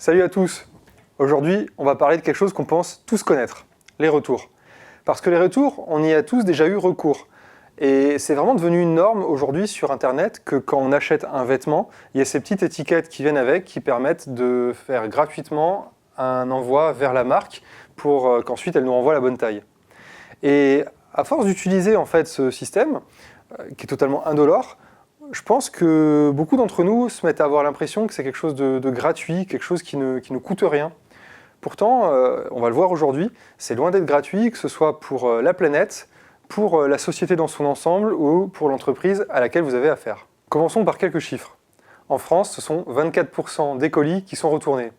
Salut à tous. Aujourd'hui, on va parler de quelque chose qu'on pense tous connaître, les retours. Parce que les retours, on y a tous déjà eu recours. Et c'est vraiment devenu une norme aujourd'hui sur Internet que quand on achète un vêtement, il y a ces petites étiquettes qui viennent avec qui permettent de faire gratuitement un envoi vers la marque pour qu'ensuite elle nous renvoie la bonne taille. Et à force d'utiliser en fait ce système, qui est totalement indolore, je pense que beaucoup d'entre nous se mettent à avoir l'impression que c'est quelque chose de gratuit, quelque chose qui ne coûte rien. Pourtant, on va le voir aujourd'hui, c'est loin d'être gratuit, que ce soit pour la planète, pour la société dans son ensemble ou pour l'entreprise à laquelle vous avez affaire. Commençons par quelques chiffres. En France, ce sont 24% des colis qui sont retournés.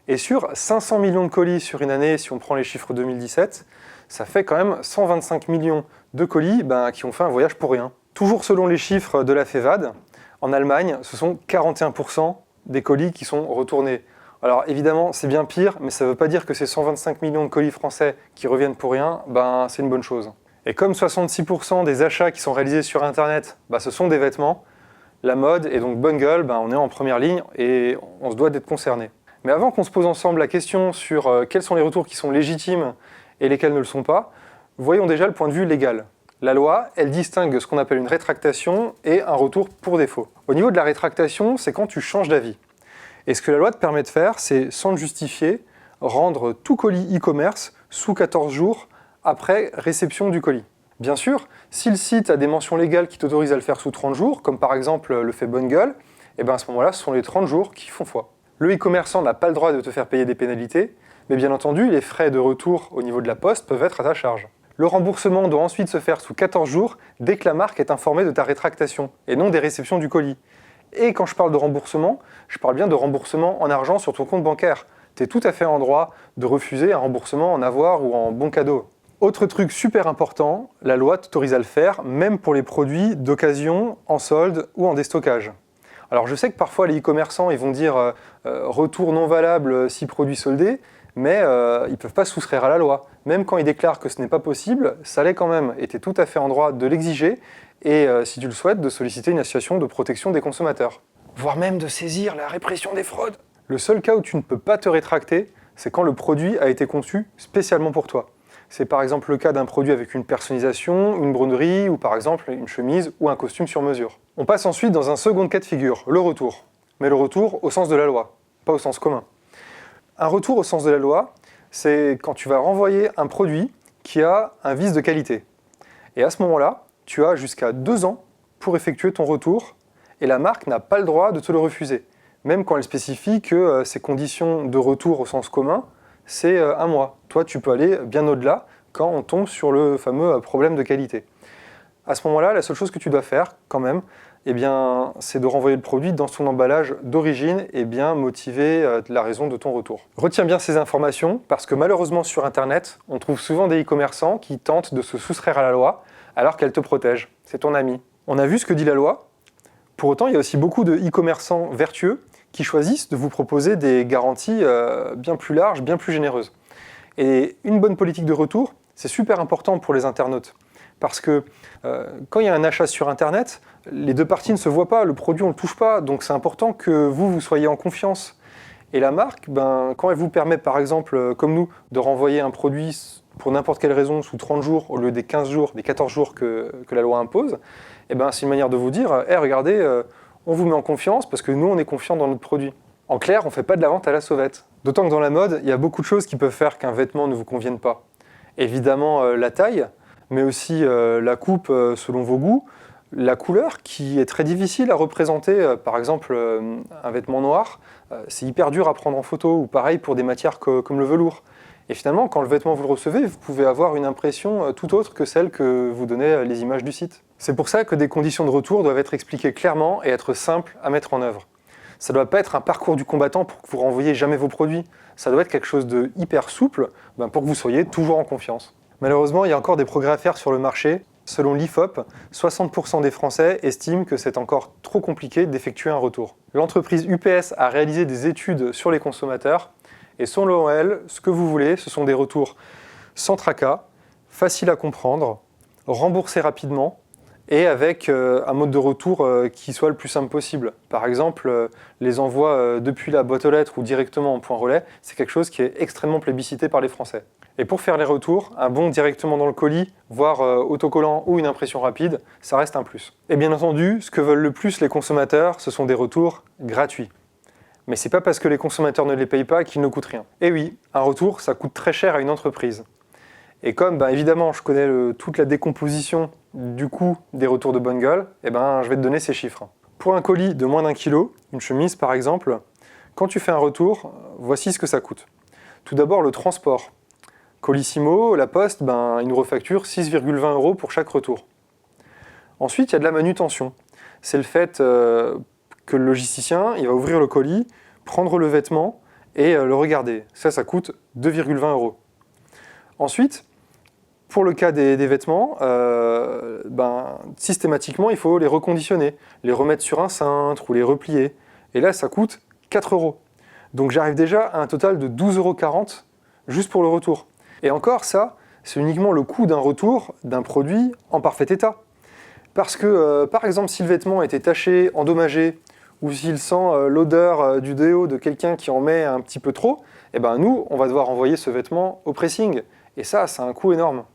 Et sur 500 millions de colis sur une année, si on prend les chiffres 2017, ça fait quand même 125 millions de colis qui ont fait un voyage pour rien. Toujours selon les chiffres de la FEVAD, en Allemagne, ce sont 41% des colis qui sont retournés. Alors évidemment, c'est bien pire, mais ça ne veut pas dire que ces 125 millions de colis français qui reviennent pour rien, c'est une bonne chose. Et comme 66% des achats qui sont réalisés sur Internet, ce sont des vêtements, la mode et donc bonne gueule, on est en première ligne et on se doit d'être concerné. Mais avant qu'on se pose ensemble la question sur quels sont les retours qui sont légitimes et lesquels ne le sont pas, voyons déjà le point de vue légal. La loi, elle distingue ce qu'on appelle une rétractation et un retour pour défaut. Au niveau de la rétractation, c'est quand tu changes d'avis. Et ce que la loi te permet de faire, c'est, sans le justifier, rendre tout colis e-commerce sous 14 jours après réception du colis. Bien sûr, si le site a des mentions légales qui t'autorisent à le faire sous 30 jours, comme par exemple le fait bonne gueule, à ce moment-là, ce sont les 30 jours qui font foi. Le e-commerçant n'a pas le droit de te faire payer des pénalités, mais bien entendu, les frais de retour au niveau de la poste peuvent être à ta charge. Le remboursement doit ensuite se faire sous 14 jours dès que la marque est informée de ta rétractation, et non des réceptions du colis. Et quand je parle de remboursement, je parle bien de remboursement en argent sur ton compte bancaire. Tu es tout à fait en droit de refuser un remboursement en avoir ou en bon cadeau. Autre truc super important, la loi t'autorise à le faire, même pour les produits d'occasion, en solde ou en déstockage. Alors je sais que parfois les e-commerçants ils vont dire retour non valable si produit soldé, mais ils ne peuvent pas soustraire à la loi. Même quand ils déclarent que ce n'est pas possible, ça l'est quand même, et tu es tout à fait en droit de l'exiger, et si tu le souhaites, de solliciter une association de protection des consommateurs. Voire même de saisir la répression des fraudes. Le seul cas où tu ne peux pas te rétracter, c'est quand le produit a été conçu spécialement pour toi. C'est par exemple le cas d'un produit avec une personnalisation, une broderie, ou par exemple une chemise ou un costume sur mesure. On passe ensuite dans un second cas de figure, le retour. Mais le retour au sens de la loi, pas au sens commun. Un retour au sens de la loi, c'est quand tu vas renvoyer un produit qui a un vice de qualité. Et à ce moment-là, tu as jusqu'à 2 ans pour effectuer ton retour et la marque n'a pas le droit de te le refuser. Même quand elle spécifie que ses conditions de retour au sens commun, c'est 1 mois. Toi, tu peux aller bien au-delà quand on tombe sur le fameux problème de qualité. À ce moment-là, la seule chose que tu dois faire quand même, c'est de renvoyer le produit dans son emballage d'origine et bien motiver la raison de ton retour. Retiens bien ces informations parce que malheureusement sur Internet, on trouve souvent des e-commerçants qui tentent de se soustraire à la loi alors qu'elle te protège. C'est ton ami. On a vu ce que dit la loi. Pour autant, il y a aussi beaucoup de e-commerçants vertueux qui choisissent de vous proposer des garanties bien plus larges, bien plus généreuses. Et une bonne politique de retour, c'est super important pour les internautes. Parce que quand il y a un achat sur Internet, les deux parties ne se voient pas, le produit on ne le touche pas, donc c'est important que vous soyez en confiance. Et la marque, quand elle vous permet par exemple, comme nous, de renvoyer un produit pour n'importe quelle raison sous 30 jours au lieu des 15 jours, des 14 jours que la loi impose, c'est une manière de vous dire, regardez, on vous met en confiance parce que nous on est confiant dans notre produit. En clair, on ne fait pas de la vente à la sauvette. D'autant que dans la mode, il y a beaucoup de choses qui peuvent faire qu'un vêtement ne vous convienne pas. Évidemment la taille, mais aussi la coupe selon vos goûts, la couleur qui est très difficile à représenter. Par exemple, un vêtement noir, c'est hyper dur à prendre en photo, ou pareil pour des matières comme le velours. Et finalement, quand le vêtement vous le recevez, vous pouvez avoir une impression tout autre que celle que vous donnaient les images du site. C'est pour ça que des conditions de retour doivent être expliquées clairement et être simples à mettre en œuvre. Ça ne doit pas être un parcours du combattant pour que vous renvoyiez jamais vos produits. Ça doit être quelque chose de hyper souple pour que vous soyez toujours en confiance. Malheureusement, il y a encore des progrès à faire sur le marché. Selon l'IFOP, 60% des Français estiment que c'est encore trop compliqué d'effectuer un retour. L'entreprise UPS a réalisé des études sur les consommateurs et selon elle, ce que vous voulez, ce sont des retours sans tracas, faciles à comprendre, remboursés rapidement et avec un mode de retour qui soit le plus simple possible. Par exemple, les envois depuis la boîte aux lettres ou directement en point relais, c'est quelque chose qui est extrêmement plébiscité par les Français. Et pour faire les retours, un bon directement dans le colis, voire autocollant ou une impression rapide, ça reste un plus. Et bien entendu, ce que veulent le plus les consommateurs, ce sont des retours gratuits. Mais c'est pas parce que les consommateurs ne les payent pas qu'ils ne coûtent rien. Et oui, un retour, ça coûte très cher à une entreprise. Et comme évidemment je connais toute la décomposition du coût des retours de bonne gueule, je vais te donner ces chiffres. Pour un colis de moins d'1 kg, une chemise par exemple, quand tu fais un retour, voici ce que ça coûte. Tout d'abord le transport. Colissimo, la Poste, ils nous refacturent 6,20 € pour chaque retour. Ensuite, il y a de la manutention. C'est le fait que le logisticien, il va ouvrir le colis, prendre le vêtement et le regarder. Ça coûte 2,20 €. Ensuite, pour le cas des vêtements, systématiquement, il faut les reconditionner, les remettre sur un cintre ou les replier. Et là, ça coûte 4 €. Donc j'arrive déjà à un total de 12,40 € juste pour le retour. Et encore, ça, c'est uniquement le coût d'un retour d'un produit en parfait état. Parce que, par exemple, si le vêtement était taché, endommagé, ou s'il sent l'odeur du déo de quelqu'un qui en met un petit peu trop, nous, on va devoir envoyer ce vêtement au pressing. Et ça a un coût énorme.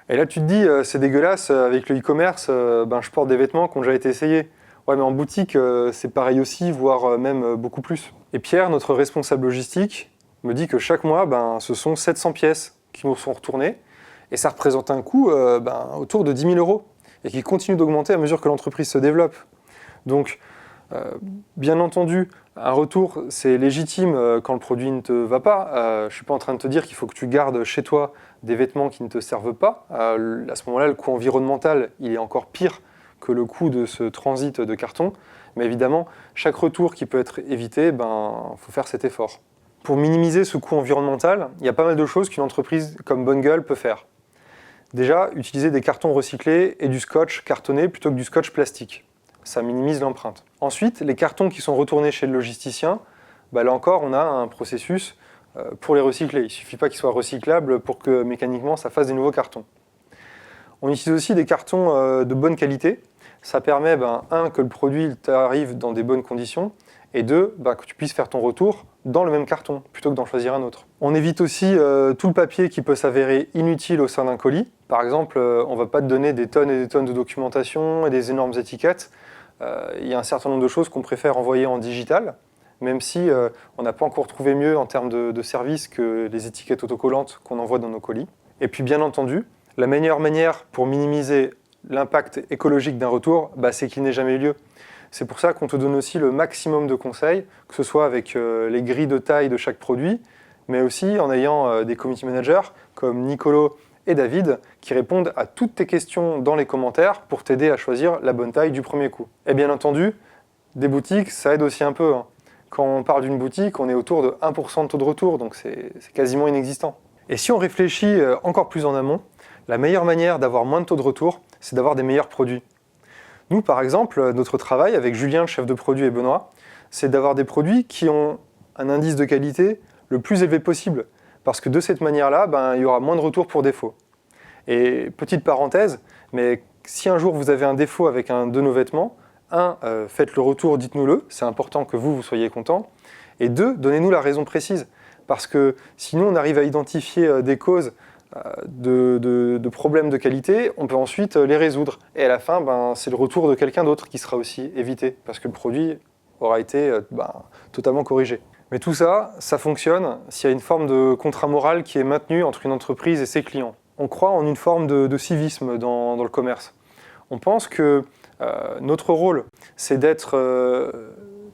Et là, tu te dis, c'est dégueulasse, avec le e-commerce, je porte des vêtements qui ont déjà été essayés. Ouais, mais en boutique, c'est pareil aussi, voire même beaucoup plus. Et Pierre, notre responsable logistique, me dit que chaque mois, ce sont 700 pièces qui nous sont retournées, et ça représente un coût autour de 10 000 €, et qui continue d'augmenter à mesure que l'entreprise se développe. Donc, bien entendu, un retour, c'est légitime quand le produit ne te va pas. Je ne suis pas en train de te dire qu'il faut que tu gardes chez toi des vêtements qui ne te servent pas. À ce moment-là, le coût environnemental, il est encore pire que le coût de ce transit de carton. Mais évidemment, chaque retour qui peut être évité, faut faire cet effort. Pour minimiser ce coût environnemental, il y a pas mal de choses qu'une entreprise comme Bonne Gueule peut faire. Déjà, utiliser des cartons recyclés et du scotch cartonné plutôt que du scotch plastique. Ça minimise l'empreinte. Ensuite, les cartons qui sont retournés chez le logisticien, là encore, on a un processus pour les recycler. Il ne suffit pas qu'ils soient recyclables pour que mécaniquement, ça fasse des nouveaux cartons. On utilise aussi des cartons de bonne qualité. Ça permet, que le produit t'arrive dans des bonnes conditions, et deux, que tu puisses faire ton retour dans le même carton, plutôt que d'en choisir un autre. On évite aussi tout le papier qui peut s'avérer inutile au sein d'un colis. Par exemple, on ne va pas te donner des tonnes et des tonnes de documentation et des énormes étiquettes. Il y a un certain nombre de choses qu'on préfère envoyer en digital, même si on n'a pas encore trouvé mieux en termes de service que les étiquettes autocollantes qu'on envoie dans nos colis. Et puis bien entendu, la meilleure manière pour minimiser l'impact écologique d'un retour, c'est qu'il n'ait jamais eu lieu. C'est pour ça qu'on te donne aussi le maximum de conseils, que ce soit avec les grilles de taille de chaque produit, mais aussi en ayant des community managers comme Nicolo et David qui répondent à toutes tes questions dans les commentaires pour t'aider à choisir la bonne taille du premier coup. Et bien entendu, des boutiques, ça aide aussi un peu. Quand on parle d'une boutique, on est autour de 1% de taux de retour, donc c'est quasiment inexistant. Et si on réfléchit encore plus en amont, la meilleure manière d'avoir moins de taux de retour, c'est d'avoir des meilleurs produits. Nous, par exemple, notre travail avec Julien, le chef de produit, et Benoît, c'est d'avoir des produits qui ont un indice de qualité le plus élevé possible. Parce que de cette manière-là, il y aura moins de retours pour défaut. Et petite parenthèse, mais si un jour vous avez un défaut avec un de nos vêtements, faites le retour, dites-nous-le, c'est important que vous soyez content. Et deux, donnez-nous la raison précise. Parce que sinon, on arrive à identifier des causes de problèmes de qualité, on peut ensuite les résoudre. Et à la fin, c'est le retour de quelqu'un d'autre qui sera aussi évité, parce que le produit aura été totalement corrigé. Mais tout ça, ça fonctionne s'il y a une forme de contrat moral qui est maintenu entre une entreprise et ses clients. On croit en une forme de civisme dans le commerce. On pense que notre rôle, c'est d'être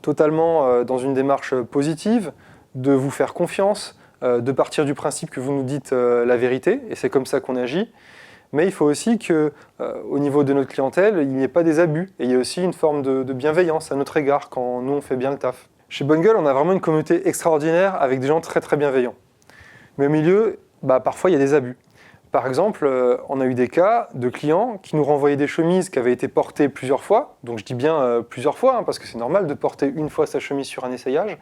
totalement dans une démarche positive, de vous faire confiance, de partir du principe que vous nous dites la vérité, et c'est comme ça qu'on agit. Mais il faut aussi qu'au niveau de notre clientèle, il n'y ait pas des abus, et il y a aussi une forme de bienveillance à notre égard quand nous on fait bien le taf. Chez Bonne Gueule, on a vraiment une communauté extraordinaire avec des gens très très bienveillants. Mais au milieu, parfois il y a des abus. Par exemple, on a eu des cas de clients qui nous renvoyaient des chemises qui avaient été portées plusieurs fois, donc je dis bien plusieurs fois, parce que c'est normal de porter une fois sa chemise sur un essayage.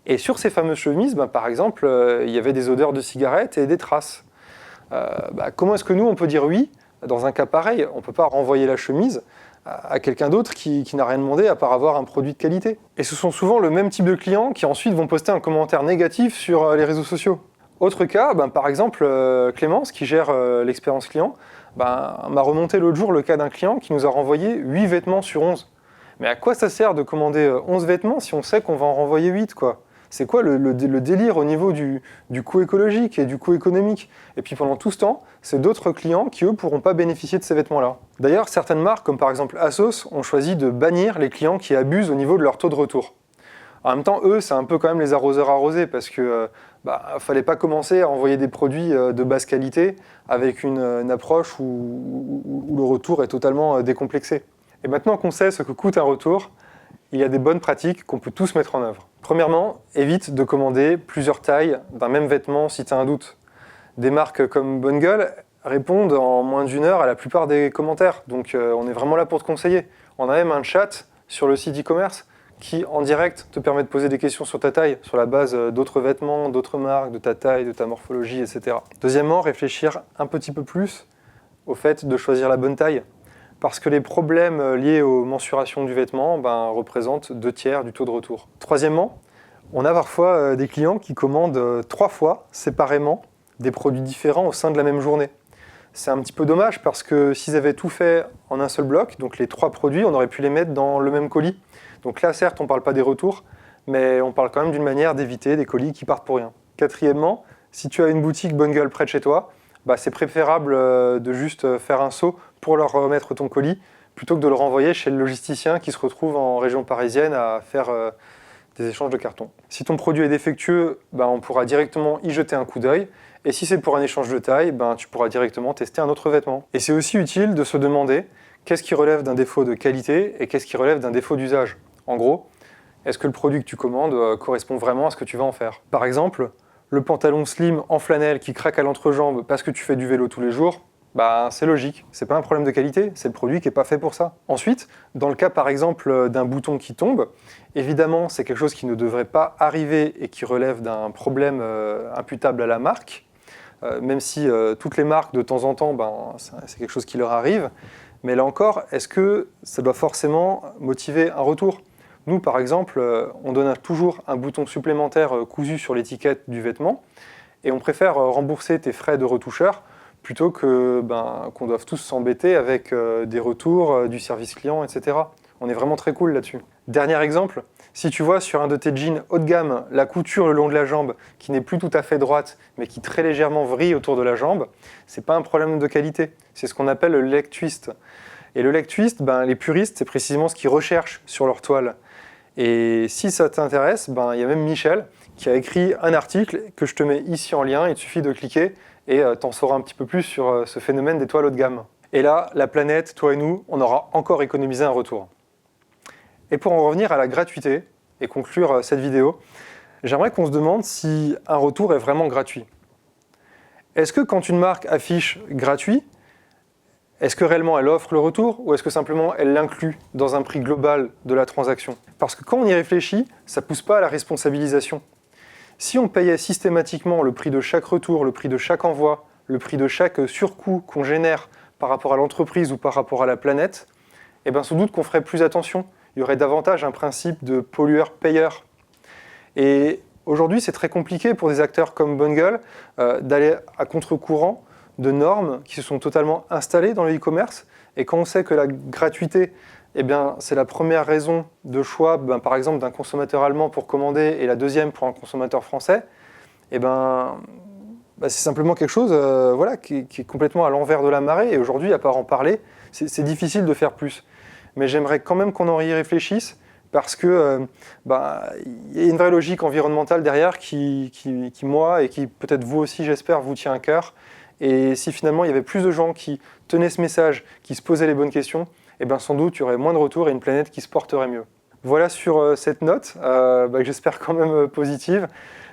Et sur ces fameuses chemises, par exemple, il y avait des odeurs de cigarettes et des traces. Comment est-ce que nous, on peut dire oui dans un cas pareil, on ne peut pas renvoyer la chemise à quelqu'un d'autre qui n'a rien demandé à part avoir un produit de qualité. Et ce sont souvent le même type de clients qui ensuite vont poster un commentaire négatif sur les réseaux sociaux. Autre cas, par exemple, Clémence, qui gère l'expérience client, m'a remonté l'autre jour le cas d'un client qui nous a renvoyé 8 vêtements sur 11. Mais à quoi ça sert de commander 11 vêtements si on sait qu'on va en renvoyer 8, quoi ? C'est quoi le délire au niveau du coût écologique et du coût économique? Et puis pendant tout ce temps, c'est d'autres clients qui, eux, ne pourront pas bénéficier de ces vêtements-là. D'ailleurs, certaines marques, comme par exemple Asos, ont choisi de bannir les clients qui abusent au niveau de leur taux de retour. En même temps, eux, c'est un peu quand même les arroseurs arrosés, parce que fallait pas commencer à envoyer des produits de basse qualité avec une approche où le retour est totalement décomplexé. Et maintenant qu'on sait ce que coûte un retour, il y a des bonnes pratiques qu'on peut tous mettre en œuvre. Premièrement, évite de commander plusieurs tailles d'un même vêtement si tu as un doute. Des marques comme Bonne Gueule répondent en moins d'une heure à la plupart des commentaires, donc on est vraiment là pour te conseiller. On a même un chat sur le site e-commerce qui, en direct, te permet de poser des questions sur ta taille, sur la base d'autres vêtements, d'autres marques, de ta taille, de ta morphologie, etc. Deuxièmement, réfléchir un petit peu plus au fait de choisir la bonne taille. Parce que les problèmes liés aux mensurations du vêtement représentent 2/3 du taux de retour. Troisièmement, on a parfois des clients qui commandent 3 fois séparément des produits différents au sein de la même journée. C'est un petit peu dommage parce que s'ils avaient tout fait en un seul bloc, donc les 3 produits, on aurait pu les mettre dans le même colis. Donc là, certes, on ne parle pas des retours, mais on parle quand même d'une manière d'éviter des colis qui partent pour rien. Quatrièmement, si tu as une boutique Bonne Gueule près de chez toi, c'est préférable de juste faire un saut pour leur remettre ton colis, plutôt que de le renvoyer chez le logisticien qui se retrouve en région parisienne à faire des échanges de cartons. Si ton produit est défectueux, on pourra directement y jeter un coup d'œil. Et si c'est pour un échange de taille, tu pourras directement tester un autre vêtement. Et c'est aussi utile de se demander qu'est-ce qui relève d'un défaut de qualité et qu'est-ce qui relève d'un défaut d'usage. En gros, est-ce que le produit que tu commandes correspond vraiment à ce que tu vas en faire? Par exemple, le pantalon slim en flanelle qui craque à l'entrejambe parce que tu fais du vélo tous les jours, c'est logique. C'est pas un problème de qualité, c'est le produit qui n'est pas fait pour ça. Ensuite, dans le cas par exemple d'un bouton qui tombe, évidemment c'est quelque chose qui ne devrait pas arriver et qui relève d'un problème imputable à la marque, même si toutes les marques de temps en temps, c'est quelque chose qui leur arrive. Mais là encore, est-ce que ça doit forcément motiver un retour? Nous, par exemple, on donne toujours un bouton supplémentaire cousu sur l'étiquette du vêtement et on préfère rembourser tes frais de retoucheur plutôt que qu'on doive tous s'embêter avec des retours, du service client, etc. On est vraiment très cool là-dessus. Dernier exemple, si tu vois sur un de tes jeans haut de gamme la couture le long de la jambe qui n'est plus tout à fait droite mais qui très légèrement vrille autour de la jambe, c'est pas un problème de qualité, c'est ce qu'on appelle le leg twist. Et le leg twist, les puristes, c'est précisément ce qu'ils recherchent sur leur toile. Et si ça t'intéresse, il y a même Michel qui a écrit un article que je te mets ici en lien, il te suffit de cliquer et t'en sauras un petit peu plus sur ce phénomène des toiles haut de gamme. Et là, la planète, toi et nous, on aura encore économisé un retour. Et pour en revenir à la gratuité et conclure cette vidéo, j'aimerais qu'on se demande si un retour est vraiment gratuit. Est-ce que quand une marque affiche gratuit, est-ce que réellement elle offre le retour ou est-ce que simplement elle l'inclut dans un prix global de la transaction? Parce que quand on y réfléchit, ça ne pousse pas à la responsabilisation. Si on payait systématiquement le prix de chaque retour, le prix de chaque envoi, le prix de chaque surcoût qu'on génère par rapport à l'entreprise ou par rapport à la planète, sans doute qu'on ferait plus attention. Il y aurait davantage un principe de pollueur-payeur. Et aujourd'hui, c'est très compliqué pour des acteurs comme Bonne Gueule d'aller à contre-courant de normes qui se sont totalement installées dans le e-commerce. Et quand on sait que la gratuité, c'est la première raison de choix, par exemple, d'un consommateur allemand pour commander et la deuxième pour un consommateur français, c'est simplement quelque chose qui est complètement à l'envers de la marée. Et aujourd'hui, à part en parler, c'est difficile de faire plus. Mais j'aimerais quand même qu'on en y réfléchisse parce que y a une vraie logique environnementale derrière qui moi, et qui peut-être vous aussi, j'espère, vous tient à cœur. Et si finalement il y avait plus de gens qui tenaient ce message, qui se posaient les bonnes questions, sans doute il y aurait moins de retours et une planète qui se porterait mieux. Voilà sur cette note, que j'espère quand même positive.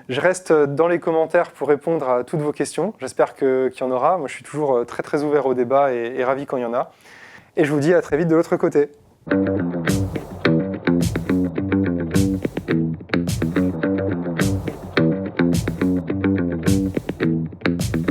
Je reste dans les commentaires pour répondre à toutes vos questions. J'espère qu'il y en aura. Moi, je suis toujours très très ouvert au débat et ravi quand il y en a. Et je vous dis à très vite de l'autre côté.